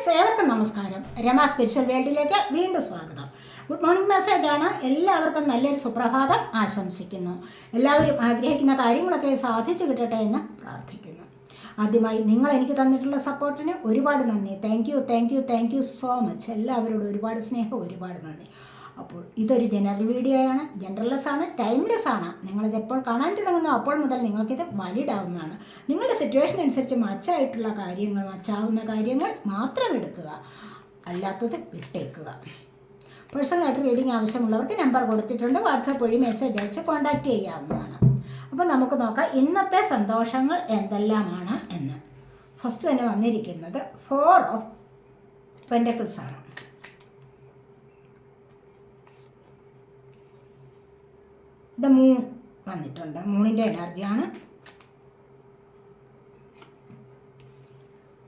Friends, ഏവർക്കും നമസ്കാരം. Rama spiritual വേൾഡിലേക്ക് വീണ്ടും സ്വാഗതം. ഗുഡ് മോർണിംഗ് മെസ്സേജാണ്. എല്ലാവർക്കും നല്ലൊരു സുപ്രഭാതം ആശംസിക്കുന്നു. എല്ലാവരും ആഗ്രഹിക്കുന്ന കാര്യങ്ങളൊക്കെ സാധിച്ചു കിട്ടട്ടെ എന്ന് പ്രാർത്ഥിക്കുന്നു. ആദ്യമായി നിങ്ങൾ എനിക്ക് തന്നിട്ടുള്ള സപ്പോർട്ടിന് ഒരുപാട് നന്ദി. Thank you so much. എല്ലാവരോടും ഒരുപാട് സ്നേഹം, ഒരുപാട് നന്ദി. അപ്പോൾ ഇതൊരു ജനറൽ വീഡിയോ ആണ്, ജനറൽലെസ് ആണ്, ടൈംലെസ് ആണ്. നിങ്ങളിത് എപ്പോൾ കാണാൻ തുടങ്ങുന്നു അപ്പോൾ മുതൽ നിങ്ങൾക്കിത് വാലിഡ് ആവുന്നതാണ്. നിങ്ങളുടെ സിറ്റുവേഷൻ അനുസരിച്ച് മച്ചാവുന്ന കാര്യങ്ങൾ മാത്രം എടുക്കുക, അല്ലാത്തത് വിട്ടേക്കുക. പേഴ്സണലായിട്ട് റീഡിംഗ് ആവശ്യമുള്ളവർക്ക് നമ്പർ കൊടുത്തിട്ടുണ്ട്. വാട്സാപ്പ് വഴി മെസ്സേജ് അയച്ച് കോൺടാക്റ്റ് ചെയ്യാവുന്നതാണ്. അപ്പോൾ നമുക്ക് നോക്കാം ഇന്നത്തെ സന്തോഷങ്ങൾ എന്തെല്ലാമാണ് എന്ന്. ഫസ്റ്റ് തന്നെ വന്നിരിക്കുന്നത് 4 ഓഫ് പെൻറ്റക്കിൾസ് ആണ്. ദ മൂൺ വന്നിട്ടുണ്ട്. മൂണിൻ്റെ എനർജിയാണ്.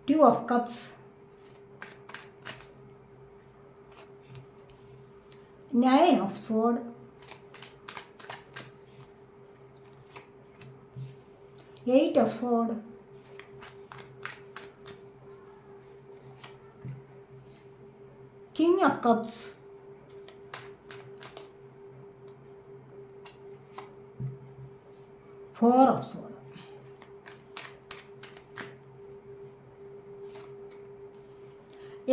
2 of cups, 9 of സോഡ്, 8 of സോഡ്, king of cups, 4 of sword,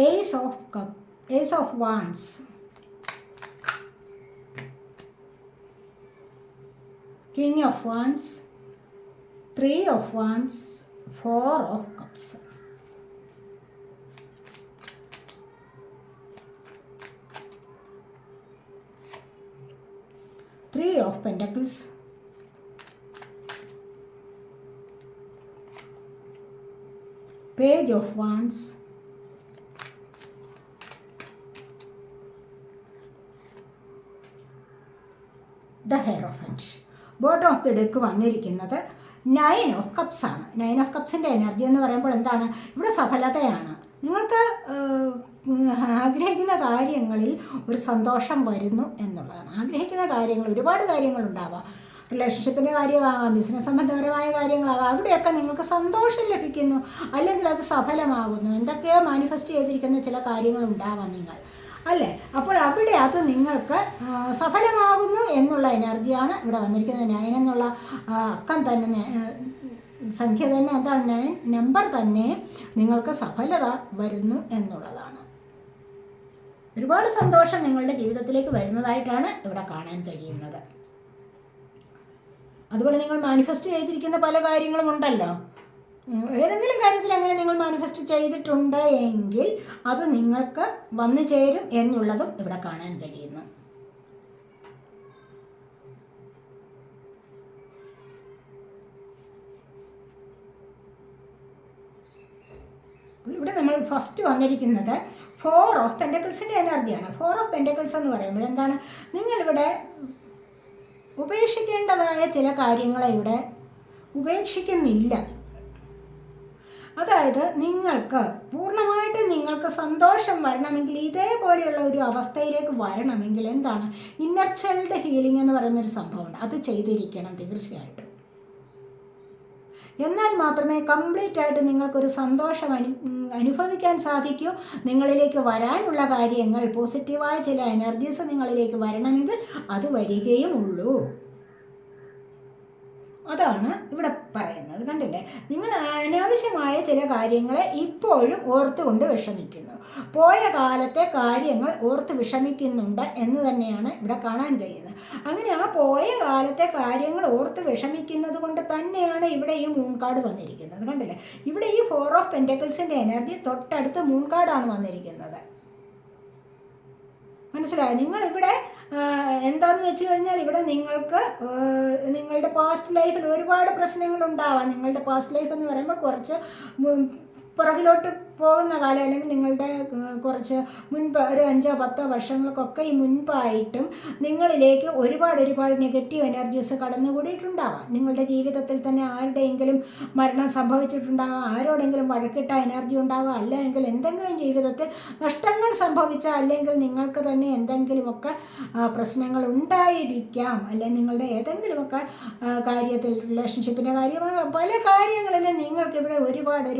ace of cup, ace of wands, king of wands, 3 of wands, 4 of cups. Three of pentacles, page of wands, the hierophant. Bottom of the deck വന്നിരിക്കുന്നത് 9 of cups ആണ്. 9 of കപ്സിൻ്റെ energy എന്ന് പറയുമ്പോൾ എന്താണ്? ഇവിടെ സഫലതയാണ്. നിങ്ങൾക്ക് ആഗ്രഹിക്കുന്ന കാര്യങ്ങളിൽ ഒരു സന്തോഷം വരുന്നു എന്നുള്ളതാണ്. ആഗ്രഹിക്കുന്ന കാര്യങ്ങൾ, ഒരുപാട് കാര്യങ്ങളുണ്ടാവാം. റിലേഷൻഷിപ്പിൻ്റെ കാര്യമാകാം, ബിസിനസ് സംബന്ധപരമായ കാര്യങ്ങളാകാം. അവിടെയൊക്കെ നിങ്ങൾക്ക് സന്തോഷം ലഭിക്കുന്നു, അല്ലെങ്കിൽ അത് സഫലമാകുന്നു. എന്തൊക്കെയോ മാനിഫെസ്റ്റ് ചെയ്തിരിക്കുന്ന ചില കാര്യങ്ങളുണ്ടാവാം നിങ്ങൾ, അല്ലേ? അപ്പോൾ അവിടെ അത് നിങ്ങൾക്ക് സഫലമാകുന്നു എന്നുള്ള എനർജിയാണ് ഇവിടെ വന്നിരിക്കുന്നത്. 9 എന്നുള്ള അക്കം തന്നെ, സംഖ്യ തന്നെ, എന്താണ് 9 നമ്പർ തന്നെ നിങ്ങൾക്ക് സഫലത വരുന്നു എന്നുള്ളതാണ്. ഒരുപാട് സന്തോഷം നിങ്ങളുടെ ജീവിതത്തിലേക്ക് വരുന്നതായിട്ടാണ് ഇവിടെ കാണാൻ കഴിയുന്നത്. അതുപോലെ നിങ്ങൾ മാനിഫെസ്റ്റ് ചെയ്തിരിക്കുന്ന പല കാര്യങ്ങളും ഉണ്ടല്ലോ. ഏതെങ്കിലും കാര്യത്തിൽ അങ്ങനെ നിങ്ങൾ മാനിഫെസ്റ്റ് ചെയ്തിട്ടുണ്ട് എങ്കിൽ അത് നിങ്ങൾക്ക് വന്നു ചേരും എന്നുള്ളതും ഇവിടെ കാണാൻ കഴിയുന്നു. ഇവിടെ നമ്മൾ ഫസ്റ്റ് വന്നിരിക്കുന്നത് 4 ഓഫ് പെൻറ്റക്കിൾസിൻ്റെ എനർജിയാണ്. 4 ഓഫ് പെൻറ്റക്കിൾസ് എന്ന് പറയുമ്പോൾ എന്താണ്? നിങ്ങളിവിടെ ഉപേക്ഷിക്കേണ്ടതായ ചില കാര്യങ്ങളെ ഇവിടെ ഉപേക്ഷിക്കുന്നില്ല. അതായത് നിങ്ങൾക്ക് പൂർണ്ണമായിട്ട് നിങ്ങൾക്ക് സന്തോഷം വരണമെങ്കിൽ, ഇതേപോലെയുള്ള ഒരു അവസ്ഥയിലേക്ക് വരണമെങ്കിൽ എന്താണ്? ഇന്നർ ചൈൽഡ് ഹീലിംഗ് എന്ന് പറയുന്നൊരു സംഭവമുണ്ട്. അത് ചെയ്തിരിക്കണം തീർച്ചയായിട്ടും. എന്നാൽ മാത്രമേ കംപ്ലീറ്റ് ആയിട്ട് നിങ്ങൾക്കൊരു സന്തോഷം അനുഭവിക്കാൻ സാധിക്കൂ. നിങ്ങളിലേക്ക് വരാനുള്ള കാര്യങ്ങൾ, പോസിറ്റീവായ ചില എനർജീസ് നിങ്ങളിലേക്ക് വരണമെങ്കിൽ അത് വരികയും ഉള്ളൂ. അതാണ് ഇവിടെ പറയുന്നത്. കണ്ടില്ലേ? നിങ്ങൾ അനാവശ്യമായ ചില കാര്യങ്ങളെ ഇപ്പോഴും ഓർത്തുകൊണ്ട് വിഷമിക്കുന്നു. പോയ കാലത്തെ കാര്യങ്ങൾ ഓർത്ത് വിഷമിക്കുന്നുണ്ട് എന്ന് തന്നെയാണ് ഇവിടെ കാണാൻ കഴിയുന്നത്. അങ്ങനെ ആ പോയ കാലത്തെ കാര്യങ്ങൾ ഓർത്ത് വിഷമിക്കുന്നത് കൊണ്ട് തന്നെയാണ് ഇവിടെ ഈ മൂൺ കാർഡ് വന്നിരിക്കുന്നത്. കണ്ടില്ലേ? ഇവിടെ ഈ 4 ഓഫ് പെൻറ്റക്കിൾസിൻ്റെ എനർജി തൊട്ടടുത്ത് മൂൺ കാർഡാണ് വന്നിരിക്കുന്നത്. മനസ്സിലായോ? നിങ്ങളിവിടെ എന്താണെന്ന് വെച്ച് കഴിഞ്ഞാൽ ഇവിടെ നിങ്ങൾക്ക് നിങ്ങളുടെ പാസ്റ്റ് ലൈഫിൽ ഒരുപാട് പ്രശ്നങ്ങളുണ്ടാവാം. നിങ്ങളുടെ പാസ്റ്റ് ലൈഫ് എന്ന് പറയുമ്പോൾ കുറച്ച് പുറകിലോട്ട് പോകുന്ന കാലം, അല്ലെങ്കിൽ നിങ്ങളുടെ കുറച്ച് മുൻപ് ഒരു 5-10 വർഷങ്ങൾക്കൊക്കെ ഈ മുൻപായിട്ടും നിങ്ങളിലേക്ക് ഒരുപാട് നെഗറ്റീവ് എനർജീസ് കടന്നുകൂടിയിട്ടുണ്ടാവാം. നിങ്ങളുടെ ജീവിതത്തിൽ തന്നെ ആരുടെയെങ്കിലും മരണം സംഭവിച്ചിട്ടുണ്ടാവാം, ആരോടെങ്കിലും വഴക്കിട്ട എനർജി ഉണ്ടാവാം, അല്ലെങ്കിൽ എന്തെങ്കിലും ജീവിതത്തിൽ നഷ്ടങ്ങൾ സംഭവിച്ച, അല്ലെങ്കിൽ നിങ്ങൾക്ക് തന്നെ എന്തെങ്കിലുമൊക്കെ പ്രശ്നങ്ങൾ ഉണ്ടായിരിക്കാം, അല്ലെങ്കിൽ നിങ്ങളുടെ ഏതെങ്കിലുമൊക്കെ കാര്യത്തിൽ, റിലേഷൻഷിപ്പിൻ്റെ കാര്യമായ പല കാര്യങ്ങളിലും നിങ്ങൾക്കിവിടെ ഒരുപാട്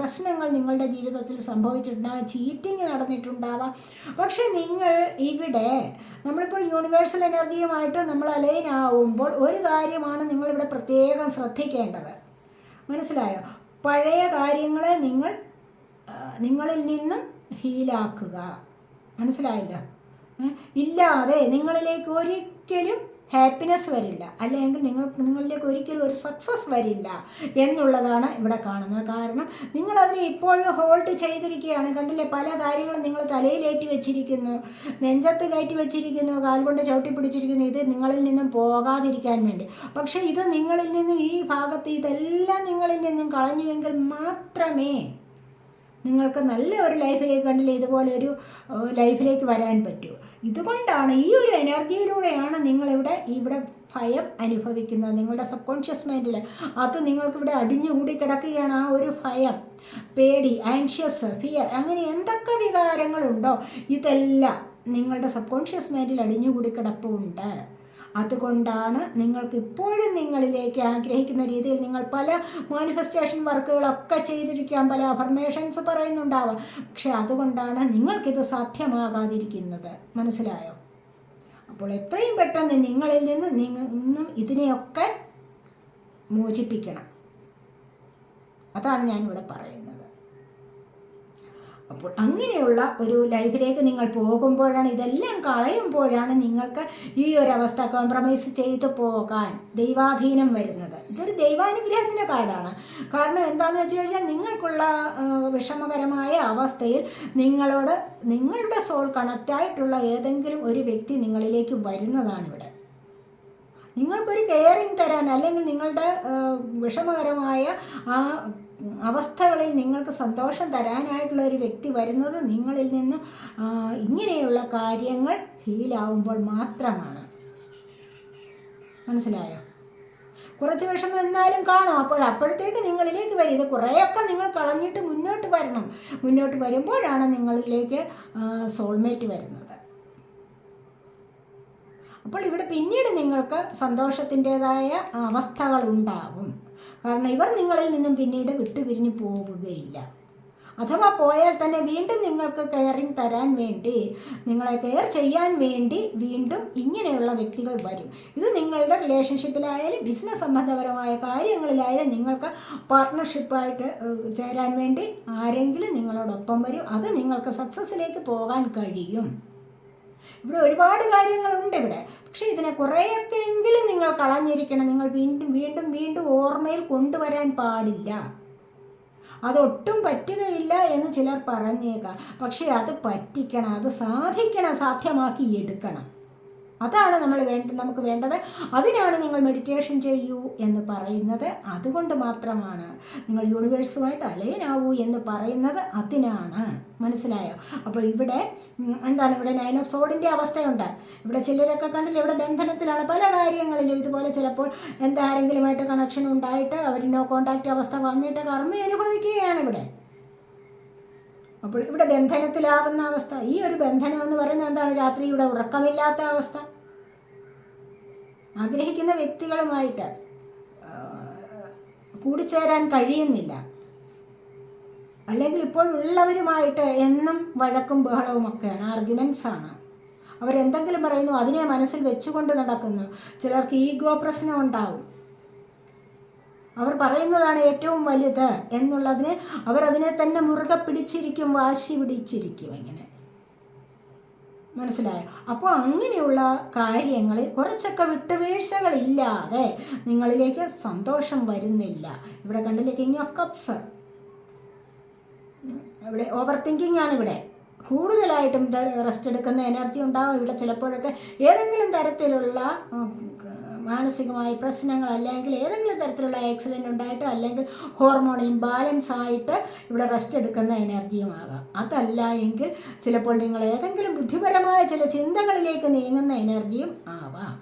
പ്രശ്നങ്ങൾ പ്രശ്നങ്ങൾ നിങ്ങളുടെ ജീവിതത്തിൽ സംഭവിച്ചിട്ടുണ്ടാവാം, ചീറ്റിങ് നടന്നിട്ടുണ്ടാവാം. പക്ഷെ നിങ്ങൾ ഇവിടെ നമ്മളിപ്പോൾ യൂണിവേഴ്സൽ എനർജിയുമായിട്ട് നമ്മൾ അലൈൻ ആവുമ്പോൾ ഒരു കാര്യമാണ് നിങ്ങളിവിടെ പ്രത്യേകം ശ്രദ്ധിക്കേണ്ടത്. മനസ്സിലായോ? പഴയ കാര്യങ്ങളെ നിങ്ങളിൽ നിന്നും ഹീലാക്കുക. മനസ്സിലായില്ല? ഇല്ലാതെ നിങ്ങളിലേക്ക് ഒരിക്കലും ഹാപ്പിനെസ് വരില്ല, അല്ലെങ്കിൽ നിങ്ങളിലേക്ക് ഒരിക്കലും ഒരു സക്സസ് വരില്ല എന്നുള്ളതാണ് ഇവിടെ കാണുന്നത്. കാരണം നിങ്ങളതിനെ ഇപ്പോഴും ഹോൾഡ് ചെയ്തിരിക്കുകയാണ്. കണ്ടില്ലേ, പല കാര്യങ്ങളും നിങ്ങൾ തലയിലേറ്റി വെച്ചിരിക്കുന്നു, നെഞ്ചത്ത് കയറ്റി വെച്ചിരിക്കുന്നു, കാൽകൊണ്ട് ചവിട്ടി പിടിച്ചിരിക്കുന്നു, ഇത് നിങ്ങളിൽ നിന്നും പോകാതിരിക്കാൻ വേണ്ടി. പക്ഷേ ഇത് നിങ്ങളിൽ നിന്നും, ഈ ഭാഗത്ത് ഇതെല്ലാം നിങ്ങളിൽ നിന്നും കളഞ്ഞുവെങ്കിൽ മാത്രമേ നിങ്ങൾക്ക് നല്ല ഒരു ലൈഫിലേക്ക്, കണ്ടില്ലേ, ഇതുപോലൊരു ലൈഫിലേക്ക് വരാൻ പറ്റൂ. ഇതുകൊണ്ടാണ്, ഈ ഒരു എനർജിയിലൂടെയാണ് ഇവിടെ ഭയം അനുഭവിക്കുന്നത്. നിങ്ങളുടെ സബ് കോൺഷ്യസ് മൈൻഡിൽ അത് നിങ്ങൾക്കിവിടെ അടിഞ്ഞുകൂടി കിടക്കുകയാണ്. ആ ഒരു ഭയം, പേടി, ആൻഷ്യസ്, ഫിയർ, അങ്ങനെ എന്തൊക്കെ വികാരങ്ങളുണ്ടോ ഇതെല്ലാം നിങ്ങളുടെ സബ് കോൺഷ്യസ് മൈൻഡിൽ അടിഞ്ഞുകൂടി കിടപ്പുണ്ട്. അതുകൊണ്ടാണ് നിങ്ങൾക്ക് ഇപ്പോഴും നിങ്ങളിലേക്ക് ആഗ്രഹിക്കുന്ന രീതിയിൽ നിങ്ങൾ പല മാനിഫെസ്റ്റേഷൻ വർക്കുകളൊക്കെ ചെയ്തിരിക്കാം, പല അഫർമേഷൻസ് പറയുന്നുണ്ടാവാം. പക്ഷെ അതുകൊണ്ടാണ് നിങ്ങൾക്കിത് സാധ്യമാകാതിരിക്കുന്നത്. മനസ്സിലായോ? അപ്പോൾ എത്രയും പെട്ടെന്ന് നിങ്ങളിൽ നിന്നും ഇതിനെയൊക്കെ മോചിപ്പിക്കണം. അതാണ് ഞാനിവിടെ പറയുന്നത്. അപ്പോൾ അങ്ങനെയുള്ള ഒരു ലൈഫിലേക്ക് നിങ്ങൾ പോകുമ്പോഴാണ്, ഇതെല്ലാം കളയുമ്പോഴാണ് നിങ്ങൾക്ക് ഈ ഒരവസ്ഥ കോംപ്രമൈസ് ചെയ്ത് പോകാൻ ദൈവാധീനം വരുന്നത്. ഇതൊരു ദൈവാനുഗ്രഹത്തിൻ്റെ കാർഡാണ്. കാരണം എന്താണെന്ന് വെച്ച് കഴിഞ്ഞാൽ, നിങ്ങൾക്കുള്ള വിഷമകരമായ അവസ്ഥയിൽ നിങ്ങളുടെ സോൾ കണക്റ്റായിട്ടുള്ള ഏതെങ്കിലും ഒരു വ്യക്തി നിങ്ങളിലേക്ക് വരുന്നതാണ് ഇവിടെ. നിങ്ങൾക്കൊരു കെയറിങ് തരാൻ, അല്ലെങ്കിൽ നിങ്ങളുടെ വിഷമകരമായ ആ അവസ്ഥകളിൽ നിങ്ങൾക്ക് സന്തോഷം തരാനായിട്ടുള്ള ഒരു വ്യക്തി വരുന്നത് നിങ്ങളിൽ നിന്നും ഇങ്ങനെയുള്ള കാര്യങ്ങൾ ഹീലാവുമ്പോൾ മാത്രമാണ്. മനസ്സിലായോ? കുറച്ച് വിഷമം എന്നാലും കാണും. അപ്പോഴത്തേക്ക് നിങ്ങളിലേക്ക് വരും. ഇത് കുറേയൊക്കെ നിങ്ങൾ കളഞ്ഞിട്ട് മുന്നോട്ട് വരണം. മുന്നോട്ട് വരുമ്പോഴാണ് നിങ്ങളിലേക്ക് സോൾമേറ്റ് വരുന്നത്. അപ്പോൾ ഇവിടെ പിന്നീട് നിങ്ങൾക്ക് സന്തോഷത്തിൻ്റെതായ അവസ്ഥകൾ ഉണ്ടാകും. കാരണം ഇവർ നിങ്ങളിൽ നിന്നും പിന്നീട് വിട്ടുപിരിഞ്ഞു പോവുകയില്ല. അഥവാ പോയാൽ തന്നെ വീണ്ടും നിങ്ങൾക്ക് കെയറിങ് തരാൻ വേണ്ടി, നിങ്ങളെ കെയർ ചെയ്യാൻ വേണ്ടി വീണ്ടും ഇങ്ങനെയുള്ള വ്യക്തികൾ വരും. ഇത് നിങ്ങളുടെ റിലേഷൻഷിപ്പിലായാലും ബിസിനസ് സംബന്ധപരമായ കാര്യങ്ങളിലായാലും നിങ്ങൾക്ക് പാർട്ട്ണർഷിപ്പായിട്ട് ചേരാൻ വേണ്ടി ആരെങ്കിലും നിങ്ങളോടൊപ്പം വരും. അത് നിങ്ങൾക്ക് സക്സസ്സിലേക്ക് പോകാൻ കഴിയും. ഇവിടെ ഒരുപാട് കാര്യങ്ങളുണ്ട് ഇവിടെ. പക്ഷേ ഇതിനെ കുറേയൊക്കെ എങ്കിലും നിങ്ങൾ കളഞ്ഞിരിക്കണം. നിങ്ങൾ വീണ്ടും ഓർമ്മയിൽ കൊണ്ടുവരാൻ പാടില്ല. അതൊട്ടും പറ്റുകയില്ല എന്ന് ചിലർ പറഞ്ഞേക്കാം. പക്ഷേ അത് പറ്റിക്കണം, അത് സാധ്യമാക്കി എടുക്കണം. അതാണ് നമുക്ക് വേണ്ടത്. അതിനാണ് നിങ്ങൾ മെഡിറ്റേഷൻ ചെയ്യൂ എന്ന് പറയുന്നത്. അതുകൊണ്ട് മാത്രമാണ് നിങ്ങൾ യൂണിവേഴ്സുമായിട്ട് അലൈൻ ആവൂ എന്ന് പറയുന്നത്. അതിനാണ്. മനസ്സിലായോ? അപ്പോൾ ഇവിടെ ഇവിടെ 9 ഓഫ് സോഡിൻ്റെ അവസ്ഥയുണ്ട്. ഇവിടെ ചിലരൊക്കെ കണ്ടില്ല, ഇവിടെ ബന്ധനത്തിലാണ് പല കാര്യങ്ങളിലും. ഇതുപോലെ ചിലപ്പോൾ ആരെങ്കിലുമായിട്ട് കണക്ഷൻ ഉണ്ടായിട്ട് അവർ നോ കോണ്ടാക്റ്റ് അവസ്ഥ വന്നിട്ട് കർമ്മ അനുഭവിക്കുകയാണ് ഇവിടെ. അപ്പോൾ ഇവിടെ ബന്ധനത്തിലാവുന്ന അവസ്ഥ, ഈ ഒരു ബന്ധനം എന്ന് പറയുന്നത് രാത്രി ഇവിടെ ഉറക്കമില്ലാത്ത അവസ്ഥ, ആഗ്രഹിക്കുന്ന വ്യക്തികളുമായിട്ട് കൂടിച്ചേരാൻ കഴിയുന്നില്ല, അല്ലെങ്കിൽ ഇപ്പോഴുള്ളവരുമായിട്ട് എന്നും വഴക്കും ബഹളവും ഒക്കെയാണ്, ആർഗ്യുമെൻറ്റ്സ് ആണ്. അവരെന്തെങ്കിലും പറയുന്നു അതിനെ മനസ്സിൽ വെച്ചുകൊണ്ട് നടക്കുന്നു. ചിലർക്ക് ഈഗോ പ്രശ്നം ഉണ്ടാവും. അവർ പറയുന്നതാണ് ഏറ്റവും വലുത് എന്നുള്ളതിന് അവരതിനെ തന്നെ മുറുകെ പിടിച്ചിരിക്കും, വാശി പിടിച്ചിരിക്കും. ഇങ്ങനെ മനസ്സിലായോ? അപ്പോൾ അങ്ങനെയുള്ള കാര്യങ്ങളിൽ കുറച്ചൊക്കെ വിട്ടുവീഴ്ചകളില്ലാതെ നിങ്ങളിലേക്ക് സന്തോഷം വരുന്നില്ല. ഇവിടെ കണ്ടില്ലേ, കിങ് ഓഫ് കപ്സ്. ഇവിടെ ഓവർ തിങ്കിങ് ആണ്. ഇവിടെ കൂടുതലായിട്ടും റെസ്റ്റ് എടുക്കുന്ന എനർജി ഉണ്ടാവും. ഇവിടെ ചിലപ്പോഴൊക്കെ ഏതെങ്കിലും തരത്തിലുള്ള മാനസികമായ പ്രശ്നങ്ങൾ, അല്ലെങ്കിൽ ഏതെങ്കിലും തരത്തിലുള്ള ആക്സിഡൻറ്റ് ഉണ്ടായിട്ട്, അല്ലെങ്കിൽ ഹോർമോൺ ഇംബാലൻസ് ആയിട്ട് ഇവിടെ റെസ്റ്റ് എടുക്കുന്ന എനർജിയുമാകാം. അതല്ല എങ്കിൽ ചിലപ്പോൾ നിങ്ങൾ ഏതെങ്കിലും ബുദ്ധിപരമായ ചില ചിന്തകളിലേക്ക് നീങ്ങുന്ന എനർജിയും ആവാം.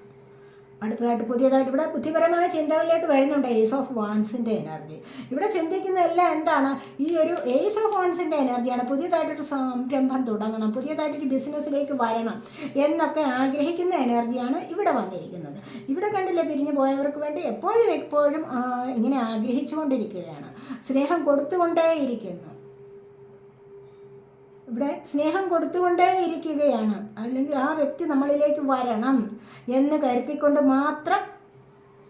അടുത്തതായിട്ട് പുതിയതായിട്ട് ഇവിടെ ബുദ്ധിപരമായ ചിന്തകളിലേക്ക് വരുന്നുണ്ട് ഏസ് ഓഫ് വാൻസിൻ്റെ എനർജി. ഇവിടെ ചിന്തിക്കുന്നതെല്ലാം എന്താണ്? ഈ ഒരു ഏസ് ഓഫ് വാൻസിൻ്റെ എനർജിയാണ്. പുതിയതായിട്ടൊരു സംരംഭം തുടങ്ങണം, പുതിയതായിട്ടൊരു ബിസിനസ്സിലേക്ക് വരണം എന്നൊക്കെ ആഗ്രഹിക്കുന്ന എനർജിയാണ് ഇവിടെ വന്നിരിക്കുന്നത്. ഇവിടെ കണ്ടില്ലേ, പിരിഞ്ഞു പോയവർക്ക് വേണ്ടി എപ്പോഴും ഇങ്ങനെ ആഗ്രഹിച്ചു കൊണ്ടിരിക്കുകയാണ്, സ്നേഹം കൊടുത്തുകൊണ്ടേയിരിക്കുന്നു. ഇവിടെ സ്നേഹം കൊടുത്തുകൊണ്ടേ ഇരിക്കുകയാണ്. അല്ലെങ്കിൽ ആ വ്യക്തി നമ്മളിലേക്ക് വരണം എന്ന് കരുതിക്കൊണ്ട് മാത്രം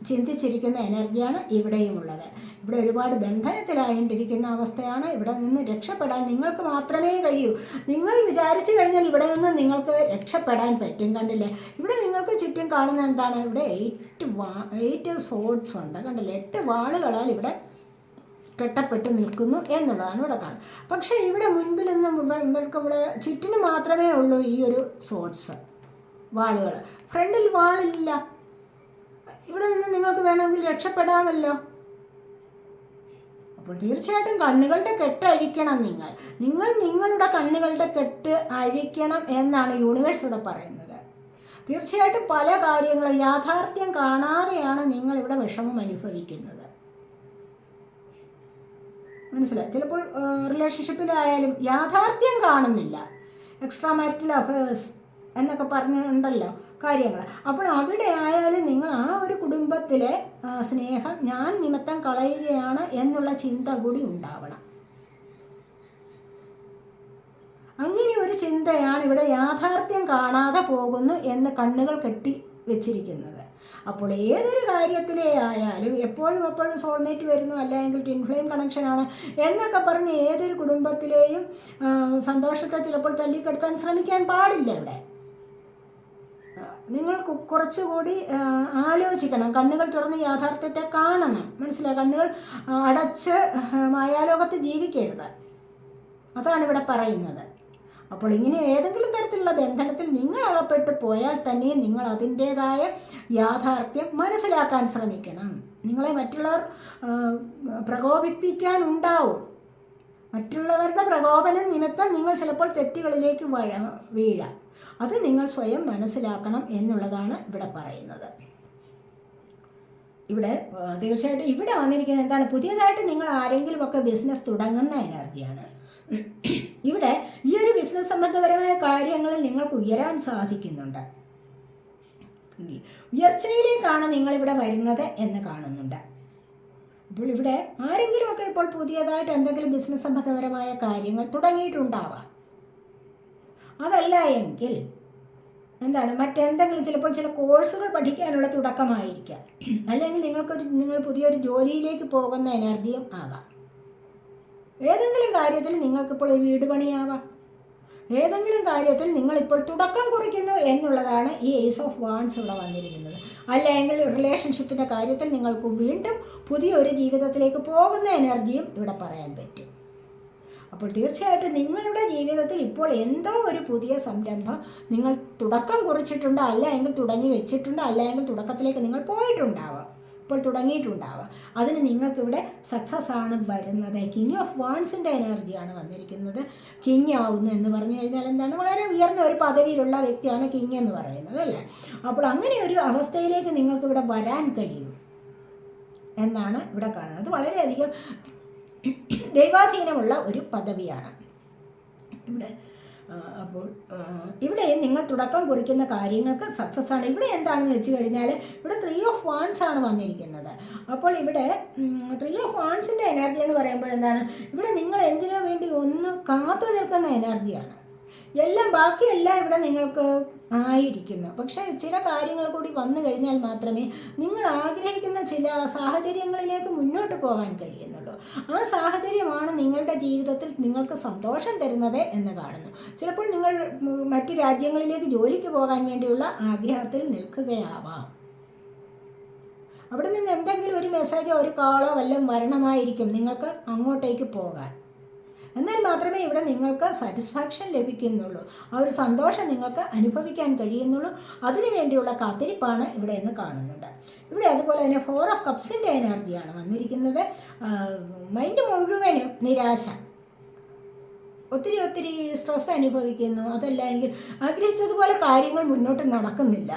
ചിന്തിച്ചിരിക്കുന്ന എനർജിയാണ് ഇവിടെയുമുള്ളത്. ഇവിടെ ഒരുപാട് ബന്ധനത്തിലായിട്ടിരിക്കുന്ന അവസ്ഥയാണ്. ഇവിടെ നിന്ന് രക്ഷപ്പെടാൻ നിങ്ങൾക്ക് മാത്രമേ കഴിയൂ. നിങ്ങൾ വിചാരിച്ചു കഴിഞ്ഞാൽ ഇവിടെ നിന്ന് നിങ്ങൾക്ക് രക്ഷപ്പെടാൻ പറ്റും. കണ്ടില്ലേ, ഇവിടെ നിങ്ങൾക്ക് ചുറ്റും കാണുന്ന എന്താണ്? ഇവിടെ 8 സോഡ്സ് ഉണ്ട്. കണ്ടില്ലേ, 8 വാളുകളാൽ ഇവിടെ കെട്ടപ്പെട്ട് നിൽക്കുന്നു എന്നുള്ളതാണ് ഇവിടെ കാണുന്നത്. പക്ഷേ ഇവിടെ മുൻപിൽ നിന്ന് ഇവർക്ക് ഇവിടെ ചുറ്റിന് മാത്രമേ ഉള്ളൂ ഈ ഒരു സോഡ്സ്, വാളുകൾ. ഫ്രണ്ടിൽ വാളില്ല. ഇവിടെ നിന്ന് നിങ്ങൾക്ക് വേണമെങ്കിൽ രക്ഷപ്പെടാമല്ലോ. അപ്പോൾ തീർച്ചയായിട്ടും കണ്ണുകളുടെ കെട്ട് അഴിക്കണം. നിങ്ങൾ നിങ്ങളുടെ കണ്ണുകളുടെ കെട്ട് അഴിക്കണം എന്നാണ് യൂണിവേഴ്സ് ഇവിടെ പറയുന്നത്. തീർച്ചയായിട്ടും പല കാര്യങ്ങളും യാഥാർത്ഥ്യം കാണാതെയാണ് നിങ്ങളിവിടെ വിഷമം അനുഭവിക്കുന്നത്. മനസ്സിലായി? ചിലപ്പോൾ റിലേഷൻഷിപ്പിലായാലും യാഥാർത്ഥ്യം കാണുന്നില്ല. എക്സ്ട്രാ മാരിറ്റൽ അഫയേഴ്സ് എന്നൊക്കെ പറഞ്ഞുണ്ടല്ലോ കാര്യങ്ങൾ. അപ്പോൾ അവിടെ ആയാലും നിങ്ങൾ ആ ഒരു കുടുംബത്തിലെ സ്നേഹം ഞാൻ നിമിത്തം കളയുകയാണ് എന്നുള്ള ചിന്ത കൂടി ഉണ്ടാവണം. അങ്ങനെ ഒരു ചിന്തയാണ് ഇവിടെ യാഥാർത്ഥ്യം കാണാതെ പോകുന്നു എന്ന് കണ്ണുകൾ കെട്ടി വെച്ചിരിക്കുന്നത്. അപ്പോൾ ഏതൊരു കാര്യത്തിലേ ആയാലും എപ്പോഴും സോൾമേറ്റ് വരുന്നു, അല്ലെങ്കിൽ ട്വിൻ ഫ്ലെയിം കണക്ഷനാണ് എന്നൊക്കെ പറഞ്ഞ് ഏതൊരു കുടുംബത്തിലെയും സന്തോഷത്തെ ചിലപ്പോൾ തല്ലിക്കെടുത്താൻ ശ്രമിക്കാൻ പാടില്ല. ഇവിടെ നിങ്ങൾ കുറച്ചുകൂടി ആലോചിക്കണം. കണ്ണുകൾ തുറന്ന് യാഥാർത്ഥ്യത്തെ കാണണം. മനസ്സിലായി? കണ്ണുകൾ അടച്ച് മായാലോകത്ത് ജീവിക്കരുത്. അതാണ് ഇവിടെ പറയുന്നത്. അപ്പോൾ ഇങ്ങനെ ഏതെങ്കിലും തരത്തിലുള്ള ബന്ധനത്തിൽ നിങ്ങൾ അകപ്പെട്ടു പോയാൽ തന്നെ നിങ്ങൾ അതിൻ്റേതായ യാഥാർത്ഥ്യം മനസ്സിലാക്കാൻ ശ്രമിക്കണം. നിങ്ങളെ മറ്റുള്ളവർ പ്രകോപിപ്പിക്കാനുണ്ടാവും. മറ്റുള്ളവരുടെ പ്രകോപനം നിമിത്തം നിങ്ങൾ ചിലപ്പോൾ തെറ്റുകളിലേക്ക് വീഴാം. അത് നിങ്ങൾ സ്വയം മനസ്സിലാക്കണം എന്നുള്ളതാണ് ഇവിടെ പറയുന്നത്. ഇവിടെ തീർച്ചയായിട്ടും ഇവിടെ വന്നിരിക്കുന്നത് എന്താണ്? പുതിയതായിട്ട് നിങ്ങൾ ആരെങ്കിലുമൊക്കെ ബിസിനസ് തുടങ്ങുന്ന എനർജിയാണ്. ഇവിടെ ഈ ഒരു ബിസിനസ് സംബന്ധപരമായ കാര്യങ്ങളിൽ നിങ്ങൾക്ക് ഉയരാൻ സാധിക്കുന്നുണ്ട്. ഉയർച്ചയിലേക്കാണ് നിങ്ങളിവിടെ വരുന്നത് എന്ന് കാണുന്നുണ്ട്. അപ്പോൾ ഇവിടെ ആരെങ്കിലുമൊക്കെ ഇപ്പോൾ പുതിയതായിട്ട് എന്തെങ്കിലും ബിസിനസ് സംബന്ധപരമായ കാര്യങ്ങൾ തുടങ്ങിയിട്ടുണ്ടാവാം. അതല്ല എങ്കിൽ എന്താണ്, മറ്റെന്തെങ്കിലും ചിലപ്പോൾ ചില കോഴ്സുകൾ പഠിക്കാനുള്ള തുടക്കമായിരിക്കാം. അല്ലെങ്കിൽ നിങ്ങൾ പുതിയൊരു ജോലിയിലേക്ക് പോകുന്ന എനർജിയും ആകാം. ഏതെങ്കിലും കാര്യത്തിൽ നിങ്ങൾക്കിപ്പോൾ ഒരു വീട് പണിയാവാം. ഏതെങ്കിലും കാര്യത്തിൽ നിങ്ങളിപ്പോൾ തുടക്കം കുറിക്കുന്നു എന്നുള്ളതാണ് ഈ ഏസ് ഓഫ് വാൺസ് ഇവിടെ വന്നിരിക്കുന്നത്. അല്ലെങ്കിൽ റിലേഷൻഷിപ്പിൻ്റെ കാര്യത്തിൽ നിങ്ങൾക്ക് വീണ്ടും പുതിയൊരു ജീവിതത്തിലേക്ക് പോകുന്ന എനർജിയും ഇവിടെ പറയാൻ പറ്റും. അപ്പോൾ തീർച്ചയായിട്ടും നിങ്ങളുടെ ജീവിതത്തിൽ ഇപ്പോൾ എന്തോ ഒരു പുതിയ സംരംഭം നിങ്ങൾ തുടക്കം കുറിച്ചിട്ടുണ്ട്, അല്ലെങ്കിൽ തുടങ്ങി വെച്ചിട്ടുണ്ട്, അല്ലെങ്കിൽ തുടക്കത്തിലേക്ക് നിങ്ങൾ പോയിട്ടുണ്ടാവാം, ഇപ്പോൾ തുടങ്ങിയിട്ടുണ്ടാവാം. അതിന് നിങ്ങൾക്കിവിടെ സക്സസ് ആണ് വരുന്നത്. കിങ് ഓഫ് വാൺസിൻ്റെ എനർജിയാണ് വന്നിരിക്കുന്നത്. കിങ് ആവുന്നു എന്ന് പറഞ്ഞു കഴിഞ്ഞാൽ എന്താണ്? വളരെ ഉയർന്ന ഒരു പദവിയിലുള്ള വ്യക്തിയാണ് കിങ് എന്ന് പറയുന്നത്, അല്ലേ? അപ്പോൾ അങ്ങനെ ഒരു അവസ്ഥയിലേക്ക് നിങ്ങൾക്കിവിടെ വരാൻ കഴിയും എന്നാണ് ഇവിടെ കാണുന്നത്. അത് വളരെയധികം ദൈവാധീനമുള്ള ഒരു പദവിയാണ് ഇവിടെ. അപ്പോൾ ഇവിടെ നിങ്ങൾ തുടക്കം കുറിക്കുന്ന കാര്യങ്ങൾക്ക് സക്സസ് ആണ്. ഇവിടെ എന്താണെന്ന് വെച്ച് കഴിഞ്ഞാൽ ഇവിടെ 3 ഓഫ് വാൺസ് ആണ് വന്നിരിക്കുന്നത്. അപ്പോൾ ഇവിടെ 3 ഓഫ് വാൺസിൻ്റെ എനർജി എന്ന് പറയുമ്പോൾ എന്താണ്? ഇവിടെ നിങ്ങൾ എന്തിനു വേണ്ടി ഒന്ന് കാത്തു നിൽക്കുന്ന എനർജിയാണ്. ബാക്കിയെല്ലാം ഇവിടെ നിങ്ങൾക്ക് ആയിരിക്കുന്നു. പക്ഷേ ചില കാര്യങ്ങൾ കൂടി വന്നു കഴിഞ്ഞാൽ മാത്രമേ നിങ്ങൾ ആഗ്രഹിക്കുന്ന ചില സാഹചര്യങ്ങളിലേക്ക് മുന്നോട്ട് പോകാൻ കഴിയുന്നുള്ളൂ. ആ സാഹചര്യമാണ് നിങ്ങളുടെ ജീവിതത്തിൽ നിങ്ങൾക്ക് സന്തോഷം തരുന്നത് എന്ന് കാണുന്നു. ചിലപ്പോൾ നിങ്ങൾ മറ്റു രാജ്യങ്ങളിലേക്ക് ജോലിക്ക് പോകാൻ വേണ്ടിയുള്ള ആഗ്രഹത്തിൽ നിൽക്കുകയാവാം. അവിടെ നിന്ന് എന്തെങ്കിലും ഒരു മെസ്സേജോ ഒരു കോളോ വല്ലതും വരണമായിരിക്കും നിങ്ങൾക്ക് അങ്ങോട്ടേക്ക് പോകാൻ. എന്നാൽ മാത്രമേ ഇവിടെ നിങ്ങൾക്ക് സാറ്റിസ്ഫാക്ഷൻ ലഭിക്കുന്നുള്ളൂ. ആ ഒരു സന്തോഷം നിങ്ങൾക്ക് അനുഭവിക്കാൻ കഴിയുന്നുള്ളൂ. അതിനു വേണ്ടിയുള്ള കാത്തിരിപ്പാണ് ഇവിടെ എന്ന് കാണുന്നുണ്ട്. ഇവിടെ അതുപോലെ തന്നെ 4 ഓഫ് കപ്സിൻ്റെ എനർജിയാണ് വന്നിരിക്കുന്നത്. മൈൻഡ് മുഴുവനും നിരാശ, ഒത്തിരി സ്ട്രെസ് അനുഭവിക്കുന്നു. അതല്ല എങ്കിൽ ആഗ്രഹിച്ചതുപോലെ കാര്യങ്ങൾ മുന്നോട്ട് നടക്കുന്നില്ല.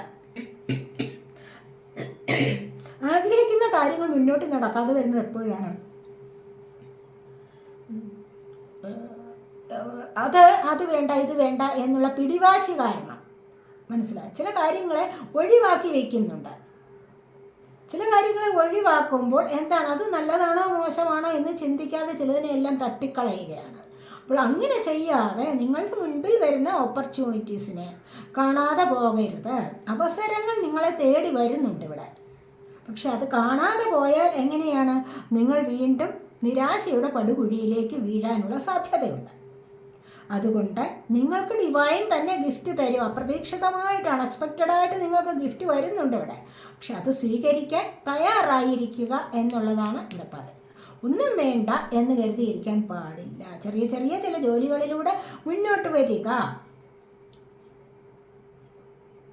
ആഗ്രഹിക്കുന്ന കാര്യങ്ങൾ മുന്നോട്ട് നടക്കാതെ വരുന്നത് എപ്പോഴാണ്? അത് വേണ്ട ഇത് വേണ്ട എന്നുള്ള പിടിവാശി കാരണം. മനസ്സിലായി? ചില കാര്യങ്ങളെ ഒഴിവാക്കി വയ്ക്കുന്നുണ്ട്. ചില കാര്യങ്ങളെ ഒഴിവാക്കുമ്പോൾ എന്താണ്, അത് നല്ലതാണോ മോശമാണോ എന്ന് ചിന്തിക്കാതെ ചിലതിനെല്ലാം തട്ടിക്കളയുകയാണ്. അപ്പോൾ അങ്ങനെ ചെയ്യാതെ നിങ്ങൾക്ക് മുൻപിൽ വരുന്ന ഓപ്പർച്യൂണിറ്റീസിനെ കാണാതെ പോകരുത്. അവസരങ്ങൾ നിങ്ങളെ തേടി വരുന്നുണ്ട് ഇവിടെ. പക്ഷെ അത് കാണാതെ പോയാൽ എങ്ങനെയാണ്? നിങ്ങൾ വീണ്ടും നിരാശയുടെ പടുകുഴിയിലേക്ക് വീഴാനുള്ള സാധ്യതയുണ്ട്. അതുകൊണ്ട് നിങ്ങൾക്ക് ഡിവൈൻ തന്നെ ഗിഫ്റ്റ് തരും. അപ്രതീക്ഷിതമായിട്ട് അൺഎക്സ്പെക്റ്റഡായിട്ട് നിങ്ങൾക്ക് ഗിഫ്റ്റ് വരുന്നുണ്ട് ഇവിടെ. പക്ഷെ അത് സ്വീകരിക്കാൻ തയ്യാറായിരിക്കുക എന്നുള്ളതാണ് ഇവിടെ പറയുന്നത്. ഒന്നും വേണ്ട എന്ന് കരുതിയിരിക്കാൻ പാടില്ല. ചെറിയ ചെറിയ ചില ജോലികളിലൂടെ മുന്നോട്ട് വരിക.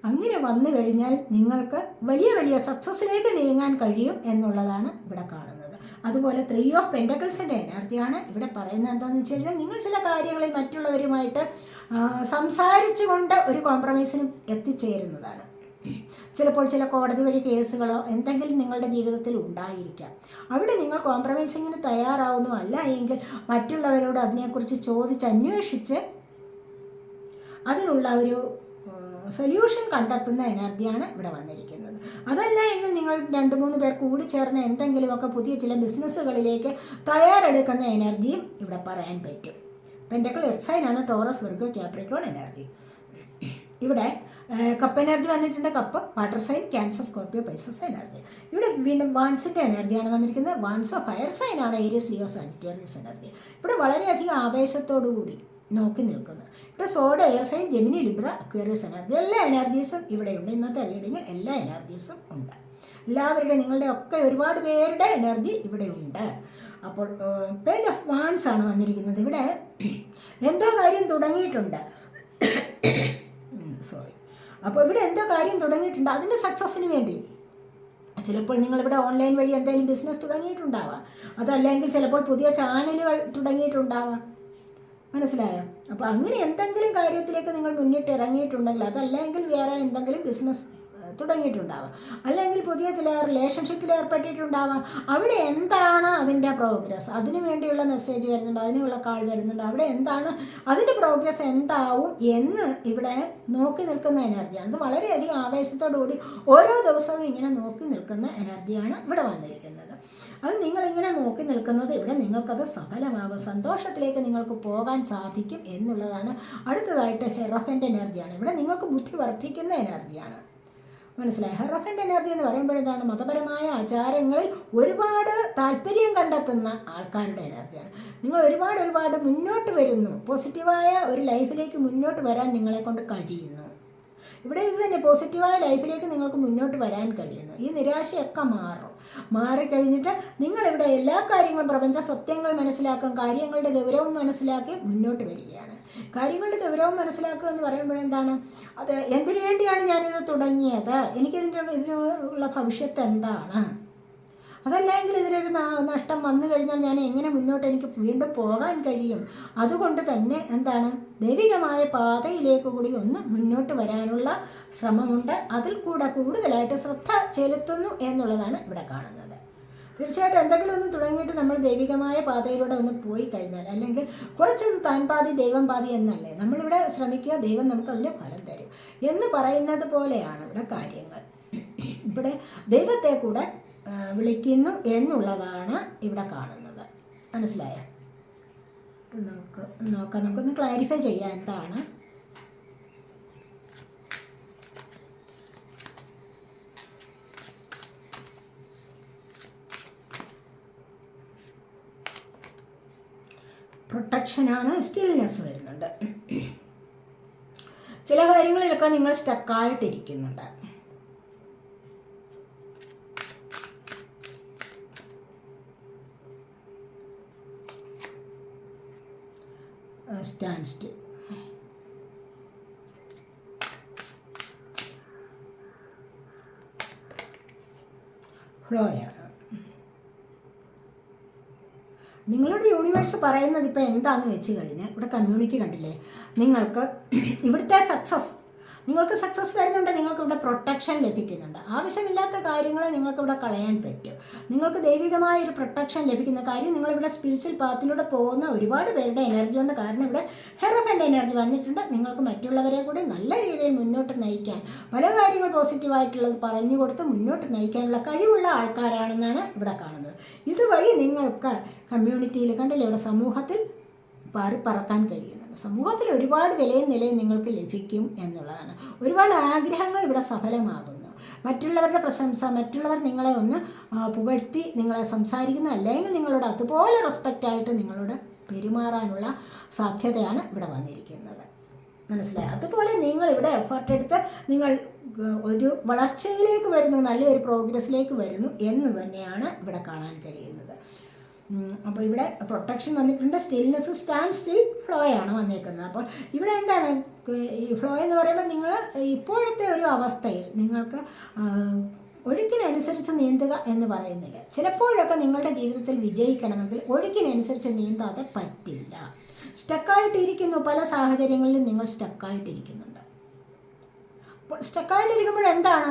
അങ്ങനെ വന്നു കഴിഞ്ഞാൽ നിങ്ങൾക്ക് വലിയ വലിയ സക്സസ്സിലേക്ക് നീങ്ങാൻ കഴിയും എന്നുള്ളതാണ് ഇവിടെ കാണുന്നത്. അതുപോലെ 3 ഓഫ് പെൻറ്റക്കിൾസിൻ്റെ എനർജിയാണ് ഇവിടെ പറയുന്നത്. എന്താണെന്ന് വെച്ച് കഴിഞ്ഞാൽ നിങ്ങൾ ചില കാര്യങ്ങളിൽ മറ്റുള്ളവരുമായിട്ട് സംസാരിച്ചു കൊണ്ട് ഒരു കോംപ്രമൈസിനും എത്തിച്ചേരുന്നതാണ്. ചിലപ്പോൾ ചില കോടതി വഴി കേസുകളോ എന്തെങ്കിലും നിങ്ങളുടെ ജീവിതത്തിൽ ഉണ്ടായിരിക്കാം. അവിടെ നിങ്ങൾ കോംപ്രമൈസിങ്ങിന് തയ്യാറാവുന്നു. അല്ല എങ്കിൽ മറ്റുള്ളവരോട് അതിനെക്കുറിച്ച് ചോദിച്ചന്വേഷിച്ച് അതിനുള്ള ഒരു സൊല്യൂഷൻ കണ്ടെത്തുന്ന എനർജിയാണ് ഇവിടെ വന്നിരിക്കുന്നത്. അതല്ല എങ്കിൽ നിങ്ങൾ 2-3 പേർ കൂടി ചേർന്ന് എന്തെങ്കിലുമൊക്കെ പുതിയ ചില ബിസിനസ്സുകളിലേക്ക് തയ്യാറെടുക്കുന്ന എനർജിയും ഇവിടെ പറയാൻ പറ്റും. പെൻറ്റക്കിൾ എർത്ത് സൈനാണ് ടോറസ്, വിർഗോ, ക്യാപ്രിക്കോൺ എനർജി. ഇവിടെ കപ്പ് എനർജി വന്നിട്ടുണ്ട്. Cup water sign, Cancer, Scorpio, Pisces energy. ഇവിടെ വീണ്ടും വാൺസിൻ്റെ എനർജിയാണ് വന്നിരിക്കുന്നത്. വാൺസ് ഫയർ സൈനാണ് ഏരിയസ്, ലിയോ, സാജിറ്റേറിയസ് എനർജി. ഇവിടെ വളരെയധികം ആവേശത്തോടു കൂടി നോക്കി നിൽക്കുന്നു. ഇവിടെ sword, air sign, Gemini, Libra, Aquarius energy. എല്ലാ എനർജീസും ഇവിടെയുണ്ട്. ഇന്നത്തെ റീഡിങ്ങിൽ എല്ലാ എനർജീസും ഉണ്ട്. എല്ലാവരുടെ നിങ്ങളുടെ ഒക്കെ ഒരുപാട് പേരുടെ എനർജി ഇവിടെ ഉണ്ട്. അപ്പോൾ പേജ് ഓഫ് വാൻസ് ആണ് വന്നിരിക്കുന്നത്. ഇവിടെ എന്തോ കാര്യം തുടങ്ങിയിട്ടുണ്ട്. അപ്പോൾ ഇവിടെ എന്തോ കാര്യം തുടങ്ങിയിട്ടുണ്ട്. അതിൻ്റെ സക്സസ്സിന് വേണ്ടി ചിലപ്പോൾ നിങ്ങളിവിടെ ഓൺലൈൻ വഴി എന്തെങ്കിലും ബിസിനസ് തുടങ്ങിയിട്ടുണ്ടാവാം. അതല്ലെങ്കിൽ ചിലപ്പോൾ പുതിയ ചാനലുകൾ തുടങ്ങിയിട്ടുണ്ടാവാം. മനസ്സിലായോ? അപ്പോൾ അങ്ങനെ എന്തെങ്കിലും കാര്യത്തിലേക്ക് നിങ്ങൾ മുന്നിട്ട് ഇറങ്ങിയിട്ടുണ്ടെങ്കിൽ, അതല്ലെങ്കിൽ വേറെ എന്തെങ്കിലും ബിസിനസ് തുടങ്ങിയിട്ടുണ്ടാവാം, അല്ലെങ്കിൽ പുതിയ ചില റിലേഷൻഷിപ്പിൽ ഏർപ്പെട്ടിട്ടുണ്ടാവാം. അവിടെ എന്താണ് അതിൻ്റെ പ്രോഗ്രസ്? അതിനു വേണ്ടിയുള്ള മെസ്സേജ് വരുന്നുണ്ട്, അതിനുള്ള കാൾ വരുന്നുണ്ട്. അവിടെ എന്താണ് അതിൻ്റെ പ്രോഗ്രസ് എന്താവും എന്ന് ഇവിടെ നോക്കി നിൽക്കുന്ന എനർജിയാണ്. ഇത് വളരെയധികം ആവേശത്തോടുകൂടി ഓരോ ദിവസവും ഇങ്ങനെ നോക്കി നിൽക്കുന്ന എനർജിയാണ് ഇവിടെ വന്നിരിക്കുന്നത്. അത് നിങ്ങളിങ്ങനെ നോക്കി നിൽക്കുന്നത് ഇവിടെ നിങ്ങൾക്കത് സഫലമാകും. സന്തോഷത്തിലേക്ക് നിങ്ങൾക്ക് പോകാൻ സാധിക്കും എന്നുള്ളതാണ്. അടുത്തതായിട്ട് ഹെറഫൻ്റെ എനർജിയാണ്. ഇവിടെ നിങ്ങൾക്ക് ബുദ്ധി വർദ്ധിക്കുന്ന എനർജിയാണ്. മനസ്സിലായി? ഹെറഫൻ്റെ എനർജി എന്ന് പറയുമ്പോഴെന്താണ്? മതപരമായ ആചാരങ്ങളിൽ ഒരുപാട് താല്പര്യം കണ്ടെത്തുന്ന ആൾക്കാരുടെ എനർജിയാണ്. നിങ്ങൾ ഒരുപാട് മുന്നോട്ട് വരുന്നു. പോസിറ്റീവായ ഒരു ലൈഫിലേക്ക് മുന്നോട്ട് വരാൻ നിങ്ങളെ കൊണ്ട് കഴിയുന്നു. ഇവിടെ ഇത് തന്നെ, പോസിറ്റീവായ ലൈഫിലേക്ക് നിങ്ങൾക്ക് മുന്നോട്ട് വരാൻ കഴിയുന്നു. ഈ നിരാശയൊക്കെ മാറിക്കഴിഞ്ഞിട്ട് നിങ്ങളിവിടെ എല്ലാ കാര്യങ്ങളും, പ്രപഞ്ച സത്യങ്ങൾ മനസ്സിലാക്കും, കാര്യങ്ങളുടെ ഗൗരവം മനസ്സിലാക്കി മുന്നോട്ട് വരികയാണ്. കാര്യങ്ങളുടെ ഗൗരവം മനസ്സിലാക്കുക എന്ന് പറയുമ്പോഴെന്താണ്? അത് എന്തിനു വേണ്ടിയാണ് ഞാനിത് തുടങ്ങിയത്? ഇതിനുള്ള ഭവിഷ്യത്ത് എന്താണ്? അതല്ലെങ്കിൽ ഇതിനൊരു നഷ്ടം വന്നു കഴിഞ്ഞാൽ ഞാൻ എങ്ങനെ മുന്നോട്ട് എനിക്ക് വീണ്ടും പോകാൻ കഴിയും? അതുകൊണ്ട് തന്നെ എന്താണ്, ദൈവികമായ പാതയിലേക്ക് കൂടി ഒന്ന് മുന്നോട്ട് വരാനുള്ള ശ്രമമുണ്ട്. അതിൽ കൂടുതലായിട്ട് ശ്രദ്ധ ചെലുത്തുന്നു എന്നുള്ളതാണ് ഇവിടെ കാണുന്നത്. തീർച്ചയായിട്ടും എന്തെങ്കിലും ഒന്ന് തുടങ്ങിയിട്ട് നമ്മൾ ദൈവികമായ പാതയിലൂടെ ഒന്ന് പോയി കഴിഞ്ഞാൽ, അല്ലെങ്കിൽ കുറച്ചൊന്ന് താൻ പാതി ദൈവം പാതി എന്നല്ലേ നമ്മളിവിടെ ശ്രമിക്കുക, ദൈവം നമുക്കതിന് ഫലം തരും എന്ന് പറയുന്നത് പോലെയാണ് ഇവിടെ കാര്യങ്ങൾ. ഇവിടെ ദൈവത്തെ കൂടെ വിളിക്കുന്നു എന്നുള്ളതാണ് ഇവിടെ കാണുന്നത്. മനസ്സിലായോ? നമുക്കൊന്ന് ക്ലാരിഫൈ ചെയ്യാം എന്താണ്. പ്രൊട്ടക്ഷനാണ്, സ്റ്റിൽനെസ് വരുന്നുണ്ട്. ചില കാര്യങ്ങളിലൊക്കെ നിങ്ങൾ സ്റ്റക്കായിട്ടിരിക്കുന്നുണ്ട്. Stand still, ഫ്ലോയാണ്. നിങ്ങളുടെ യൂണിവേഴ്സ് പറയുന്നത് ഇപ്പോൾ എന്താണെന്ന് വെച്ച് കഴിഞ്ഞാൽ, ഇവിടെ കമ്മ്യൂണിറ്റി കണ്ടില്ലേ, നിങ്ങൾക്ക് ഇവിടുത്തെ നിങ്ങൾക്ക് സക്സസ് വരുന്നുണ്ട്, നിങ്ങൾക്ക് ഇവിടെ പ്രൊട്ടക്ഷൻ ലഭിക്കുന്നുണ്ട്. ആവശ്യമില്ലാത്ത കാര്യങ്ങളെ നിങ്ങൾക്കിവിടെ കളയാൻ പറ്റും. നിങ്ങൾക്ക് ദൈവികമായ ഒരു പ്രൊട്ടക്ഷൻ ലഭിക്കുന്ന കാര്യം, നിങ്ങളിവിടെ സ്പിരിച്വൽ പാത്തിലൂടെ പോകുന്ന ഒരുപാട് പേരുടെ എനർജി ഉണ്ട്. കാരണം ഇവിടെ ഹെറഫൻ്റെ എനർജി വന്നിട്ടുണ്ട്. നിങ്ങൾക്ക് മറ്റുള്ളവരെ കൂടി നല്ല രീതിയിൽ മുന്നോട്ട് നയിക്കാൻ, പല കാര്യങ്ങൾ പോസിറ്റീവായിട്ടുള്ളത് പറഞ്ഞു കൊടുത്ത് മുന്നോട്ട് നയിക്കാനുള്ള കഴിവുള്ള ആൾക്കാരാണെന്നാണ് ഇവിടെ കാണുന്നത്. ഇതുവഴി നിങ്ങൾക്ക് കമ്മ്യൂണിറ്റിയിൽ കണ്ടില്ലേ, ഇവിടെ സമൂഹത്തിൽ പറക്കാൻ കഴിയുന്നുണ്ട്. സമൂഹത്തിൽ ഒരുപാട് വിലയും നിലയും നിങ്ങൾക്ക് ലഭിക്കും എന്നുള്ളതാണ്. ഒരുപാട് ആഗ്രഹങ്ങൾ ഇവിടെ സഫലമാകുന്നു. മറ്റുള്ളവരുടെ പ്രശംസ, മറ്റുള്ളവർ നിങ്ങളെ ഒന്ന് പുകഴ്ത്തി നിങ്ങളെ സംസാരിക്കുന്ന, അല്ലെങ്കിൽ നിങ്ങളോട് അതുപോലെ റെസ്പെക്റ്റായിട്ട് നിങ്ങളോട് പെരുമാറാനുള്ള സാധ്യതയാണ് ഇവിടെ വന്നിരിക്കുന്നത്. മനസ്സിലായി? അതുപോലെ നിങ്ങളിവിടെ എഫേർട്ട് എടുത്ത് നിങ്ങൾ ഒരു വളർച്ചയിലേക്ക് വരുന്നു, നല്ലൊരു പ്രോഗ്രസ്സിലേക്ക് വരുന്നു എന്ന് തന്നെയാണ് ഇവിടെ കാണാൻ കഴിയുന്നത്. അപ്പോൾ ഇവിടെ പ്രൊട്ടക്ഷൻ വന്നിട്ടുണ്ട്. സ്റ്റിൽനെസ്, സ്റ്റാൻഡ് സ്റ്റിൽ, ഫ്ലോ ആണ് വന്നിരിക്കുന്നത്. അപ്പോൾ ഇവിടെ എന്താണ് ഈ ഫ്ലോ എന്ന് പറയുമ്പോൾ നിങ്ങൾ ഇപ്പോഴത്തെ ഒരു അവസ്ഥയിൽ നിങ്ങൾക്ക് ഒഴുക്കിനനുസരിച്ച് നീന്തുക എന്ന് പറയുന്നില്ല. ചിലപ്പോഴൊക്കെ നിങ്ങളുടെ ജീവിതത്തിൽ വിജയിക്കണമെങ്കിൽ ഒഴുക്കിനനുസരിച്ച് നീന്താതെ പറ്റില്ല. സ്റ്റക്കായിട്ടിരിക്കുന്നു, പല സാഹചര്യങ്ങളിലും നിങ്ങൾ സ്റ്റക്കായിട്ടിരിക്കുന്നുണ്ട്. അപ്പോൾ സ്റ്റക്കായിട്ടിരിക്കുമ്പോൾ എന്താണ്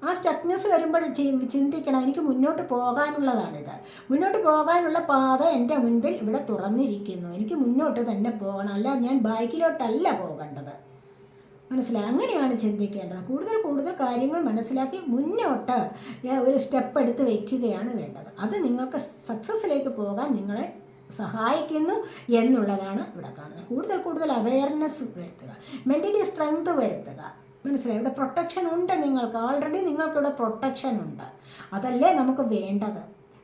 ആ സ്റ്റക്നെസ് വരുമ്പോൾ ചിന്തിക്കണം, എനിക്ക് മുന്നോട്ട് പോകാനുള്ളതാണിത്. മുന്നോട്ട് പോകാനുള്ള പാത എൻ്റെ മുൻപിൽ ഇവിടെ തുറന്നിരിക്കുന്നു. എനിക്ക് മുന്നോട്ട് തന്നെ പോകണം, അല്ല ഞാൻ ബാക്കിലോട്ടല്ല പോകേണ്ടത്. മനസ്സിലായി? അങ്ങനെയാണ് ചിന്തിക്കേണ്ടത്. കൂടുതൽ കൂടുതൽ കാര്യങ്ങൾ മനസ്സിലാക്കി മുന്നോട്ട് ഒരു സ്റ്റെപ്പ് എടുത്ത് വയ്ക്കുകയാണ് വേണ്ടത്. അത് നിങ്ങൾക്ക് സക്സസ്സിലേക്ക് പോകാൻ നിങ്ങളെ സഹായിക്കുന്നു എന്നുള്ളതാണ് ഇവിടെ കാണുന്നത്. കൂടുതൽ കൂടുതൽ അവെയർനെസ് വരുത്തുക, മെൻ്റലി സ്ട്രെങ്ത് വരുത്തുക. മനസ്സിലായി? ഇവിടെ പ്രൊട്ടക്ഷൻ ഉണ്ട്. നിങ്ങൾക്ക് ഓൾറെഡി നിങ്ങൾക്കിവിടെ പ്രൊട്ടക്ഷൻ ഉണ്ട്. അതല്ലേ നമുക്ക് വേണ്ടത്.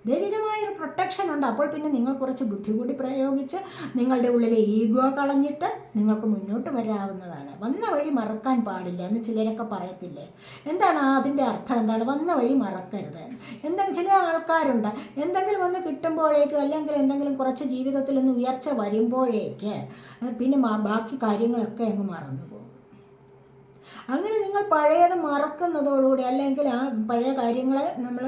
ദൈവികമായൊരു പ്രൊട്ടക്ഷൻ ഉണ്ട്. അപ്പോൾ പിന്നെ നിങ്ങൾ കുറച്ച് ബുദ്ധി കൂടി പ്രയോഗിച്ച് നിങ്ങളുടെ ഉള്ളിലെ ഈഗോ കളഞ്ഞിട്ട് നിങ്ങൾക്ക് മുന്നോട്ട് വരാവുന്നതാണ്. വന്ന വഴി മറക്കാൻ പാടില്ല എന്ന് ചിലരൊക്കെ പറയത്തില്ലേ? എന്താണ് അതിൻ്റെ അർത്ഥം? എന്താണ് വന്ന വഴി മറക്കരുത്? എന്തെങ്കിലും ചില ആൾക്കാരുണ്ട്, എന്തെങ്കിലും ഒന്ന് കിട്ടുമ്പോഴേക്ക്, അല്ലെങ്കിൽ എന്തെങ്കിലും കുറച്ച് ജീവിതത്തിൽ നിന്ന് ഉയർച്ച വരുമ്പോഴേക്ക് പിന്നെ ബാക്കി കാര്യങ്ങളൊക്കെ അങ്ങ് മറന്നു പോകും. അങ്ങനെ നിങ്ങൾ പഴയത് മറക്കുന്നതോടുകൂടി, അല്ലെങ്കിൽ ആ പഴയ കാര്യങ്ങളെ നമ്മൾ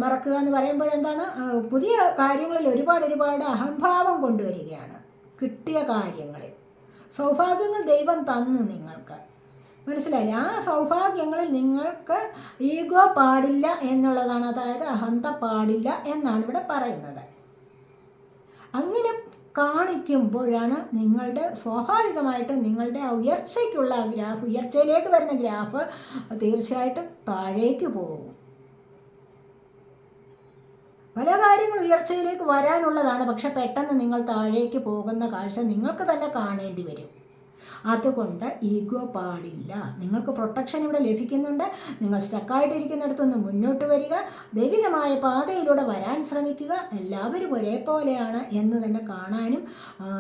മറക്കുക എന്ന് പറയുമ്പോഴെന്താണ്, പുതിയ കാര്യങ്ങളിൽ ഒരുപാട് അഹംഭാവം കൊണ്ടുവരികയാണ്. കിട്ടിയ കാര്യങ്ങളിൽ സൗഭാഗ്യങ്ങൾ ദൈവം തന്നു നിങ്ങൾക്ക്, മനസ്സിലായില്ലേ? ആ സൗഭാഗ്യങ്ങളിൽ നിങ്ങൾക്ക് ഈഗോ പാടില്ല എന്നുള്ളതാണ്. അതായത് അഹന്ത പാടില്ല എന്നാണ് ഇവിടെ പറയുന്നത്. അങ്ങനെ കാണിക്കുമ്പോഴാണ് നിങ്ങളുടെ സ്വാഭാവികമായിട്ടും നിങ്ങളുടെ ഉയർച്ചയ്ക്കുള്ള ഗ്രാഫ്, ഉയർച്ചയിലേക്ക് വരുന്ന ഗ്രാഫ് തീർച്ചയായിട്ടും താഴേക്ക് പോകും. പല കാര്യങ്ങൾ ഉയർച്ചയിലേക്ക് വരാനുള്ളതാണ്, പക്ഷെ പെട്ടെന്ന് നിങ്ങൾ താഴേക്ക് പോകുന്ന കാഴ്ച നിങ്ങൾക്ക് തന്നെ കാണേണ്ടി വരും. അതുകൊണ്ട് ഈഗോ പാടില്ല. നിങ്ങൾക്ക് പ്രൊട്ടക്ഷൻ ഇവിടെ ലഭിക്കുന്നുണ്ട്. നിങ്ങൾ സ്റ്റക്കായിട്ടിരിക്കുന്നിടത്തുനിന്ന് മുന്നോട്ട് വരിക, ദൈവികമായ പാതയിലൂടെ വരാൻ ശ്രമിക്കുക. എല്ലാവരും ഒരേപോലെയാണ് എന്ന് തന്നെ കാണാനും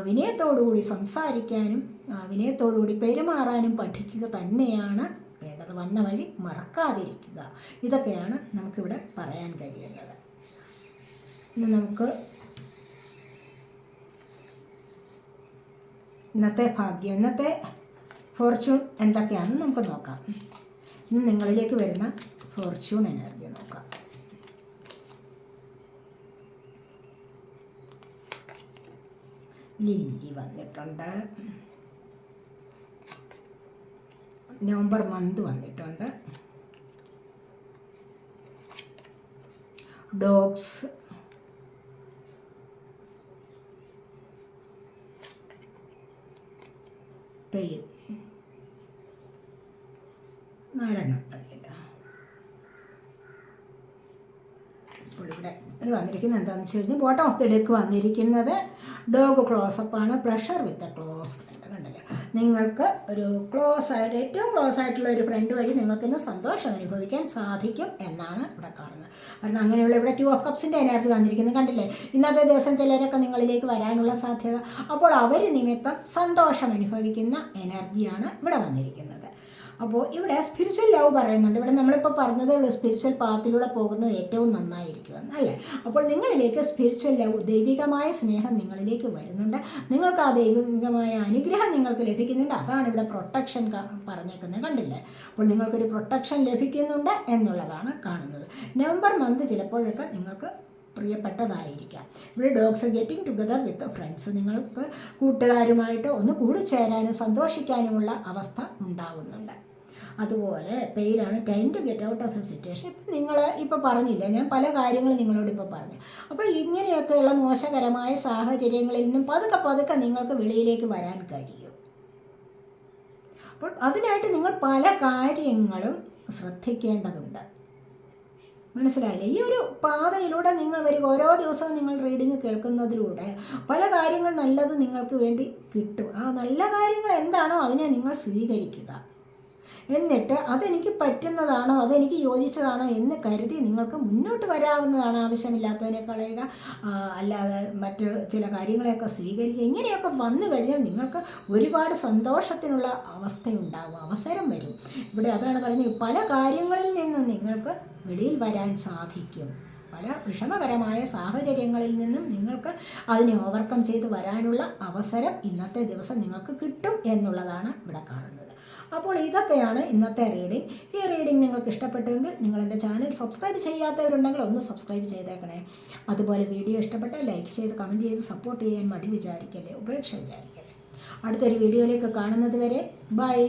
വിനയത്തോടുകൂടി സംസാരിക്കാനും വിനയത്തോടുകൂടി പെരുമാറാനും പഠിക്കുക തന്നെയാണ് വേണ്ടത്. വന്ന വഴി മറക്കാതിരിക്കുക. ഇതൊക്കെയാണ് നമുക്കിവിടെ പറയാൻ കഴിയുന്നത്. ഇന്ന് നമുക്ക് ഇന്നത്തെ ഭാഗ്യം, ഇന്നത്തെ ഫോർച്യൂൺ എന്തൊക്കെയാണെന്ന് നമുക്ക് നോക്കാം. ഇന്ന് നിങ്ങളിലേക്ക് വരുന്ന ഫോർച്യൂൺ എനർജി നോക്കാം. ലില്ലി വന്നിട്ടുണ്ട്, നവംബർ മന്ത് വന്നിട്ടുണ്ട്, ഡോഗ്സ്, പെയിൻ, 4 അറിയില്ല. ഇപ്പോൾ ഇവിടെ ഇത് വന്നിരിക്കുന്നത് എന്താണെന്ന് വെച്ച് കഴിഞ്ഞാൽ ബോട്ടം ഓഫ് ദി ഡെക്ക് വന്നിരിക്കുന്നത് ഡോഗ് ക്ലോസപ്പാണ്. Pleasure with a close friend. കണ്ടല്ലോ, നിങ്ങൾക്ക് ഒരു ഏറ്റവും ക്ലോസ് ആയിട്ടുള്ള ഒരു ഫ്രണ്ട് വഴി നിങ്ങൾക്കിന്ന് സന്തോഷം അനുഭവിക്കാൻ സാധിക്കും എന്നാണ് ഇവിടെ കാണുന്നത്. കാരണം അങ്ങനെയുള്ള ഇവിടെ 2 ഓഫ് കപ്സിൻ്റെ എനർജി വന്നിരിക്കുന്നത് കണ്ടില്ലേ? ഇന്നത്തെ ദിവസം ചിലരൊക്കെ നിങ്ങളിലേക്ക് വരാനുള്ള സാധ്യത. അപ്പോൾ അവർ നിമിത്തം സന്തോഷം അനുഭവിക്കുന്ന എനർജിയാണ് ഇവിടെ വന്നിരിക്കുന്നത്. അപ്പോൾ ഇവിടെ സ്പിരിച്വൽ ലവ് പറയുന്നുണ്ട്. ഇവിടെ നമ്മളിപ്പോൾ പറഞ്ഞതേ ഉള്ളൂ, സ്പിരിച്വൽ പാത്തിലൂടെ പോകുന്നത് ഏറ്റവും നന്നായിരിക്കുമെന്ന്, അല്ലേ? അപ്പോൾ നിങ്ങളിലേക്ക് സ്പിരിച്വൽ ലവ്, ദൈവികമായ സ്നേഹം നിങ്ങളിലേക്ക് വരുന്നുണ്ട്. നിങ്ങൾക്ക് ആ ദൈവികമായ അനുഗ്രഹം നിങ്ങൾക്ക് ലഭിക്കുന്നുണ്ട്. അതാണ് ഇവിടെ പ്രൊട്ടക്ഷൻ പറഞ്ഞേക്കുന്നത്, കണ്ടില്ലേ? അപ്പോൾ നിങ്ങൾക്കൊരു പ്രൊട്ടക്ഷൻ ലഭിക്കുന്നുണ്ട് എന്നുള്ളതാണ് കാണുന്നത്. നവംബർ മന്ത് ചിലപ്പോഴൊക്കെ നിങ്ങൾക്ക് പ്രിയപ്പെട്ടതായിരിക്കാം. ഇവിടെ dogs getting together with friends. നിങ്ങൾക്ക് കൂട്ടുകാരുമായിട്ട് ഒന്ന് കൂടിച്ചേരാനും സന്തോഷിക്കാനുമുള്ള അവസ്ഥ ഉണ്ടാകുന്നുണ്ട്. അതുപോലെ പേരാണ് time to get out of a situation. ഇപ്പം നിങ്ങൾ ഇപ്പോൾ പറഞ്ഞില്ല, ഞാൻ പല കാര്യങ്ങളും നിങ്ങളോട് ഇപ്പോൾ പറഞ്ഞു. അപ്പോൾ ഇങ്ങനെയൊക്കെയുള്ള മോശകരമായ സാഹചര്യങ്ങളിൽ നിന്നും പതുക്കെ നിങ്ങൾക്ക് വെളിയിലേക്ക് വരാൻ കഴിയും. അപ്പോൾ അതിനായിട്ട് നിങ്ങൾ പല കാര്യങ്ങളും ശ്രദ്ധിക്കേണ്ടതുണ്ട്. മനസ്സിലായില്ലേ? ഈ ഒരു പാതയിലൂടെ നിങ്ങൾ വരിക. ഓരോ ദിവസവും നിങ്ങൾ റീഡിങ് കേൾക്കുന്നതിലൂടെ പല കാര്യങ്ങൾ നല്ലത് നിങ്ങൾക്ക് വേണ്ടി കിട്ടും. ആ നല്ല കാര്യങ്ങൾ എന്താണോ അതിനെ നിങ്ങൾ സ്വീകരിക്കുക. എന്നിട്ട് അതെനിക്ക് പറ്റുന്നതാണോ, അതെനിക്ക് യോജിച്ചതാണോ എന്ന് കരുതി നിങ്ങൾക്ക് മുന്നോട്ട് വരാവുന്നതാണ്. ആവശ്യമില്ലാത്തതിനെ കളയുക, അല്ലാതെ മറ്റ് ചില കാര്യങ്ങളെയൊക്കെ സ്വീകരിക്കുക. ഇങ്ങനെയൊക്കെ വന്നു കഴിഞ്ഞാൽ നിങ്ങൾക്ക് ഒരുപാട് സന്തോഷത്തിനുള്ള അവസ്ഥയുണ്ടാവും, അവസരം വരും. ഇവിടെ അതാണ് പറഞ്ഞത്, പല കാര്യങ്ങളിൽ നിന്നും നിങ്ങൾക്ക് വെളിയിൽ വരാൻ സാധിക്കും. പല വിഷമകരമായ സാഹചര്യങ്ങളിൽ നിന്നും നിങ്ങൾക്ക് അതിനെ ഓവർകം ചെയ്ത് വരാനുള്ള അവസരം ഇന്നത്തെ ദിവസം നിങ്ങൾക്ക് കിട്ടും എന്നുള്ളതാണ് ഇവിടെ കാണുന്നത്. അപ്പോൾ ഇതൊക്കെയാണ് ഇന്നത്തെ റീഡിംഗ്. ഈ റീഡിംഗ് നിങ്ങൾക്ക് ഇഷ്ടപ്പെട്ടുവെങ്കിൽ നിങ്ങൾ എൻ്റെ ചാനൽ സബ്സ്ക്രൈബ് ചെയ്യാത്തവരുണ്ടെങ്കിൽ ഒന്ന് സബ്സ്ക്രൈബ് ചെയ്തേക്കണേ. അതുപോലെ വീഡിയോ ഇഷ്ടപ്പെട്ടാൽ ലൈക്ക് ചെയ്ത് കമൻറ്റ് ചെയ്ത് സപ്പോർട്ട് ചെയ്യാൻ മടി വിചാരിക്കല്ലേ, ഉപേക്ഷ വിചാരിക്കല്ലേ. അടുത്തൊരു വീഡിയോയിലേക്ക് കാണുന്നത് വരെ ബൈ.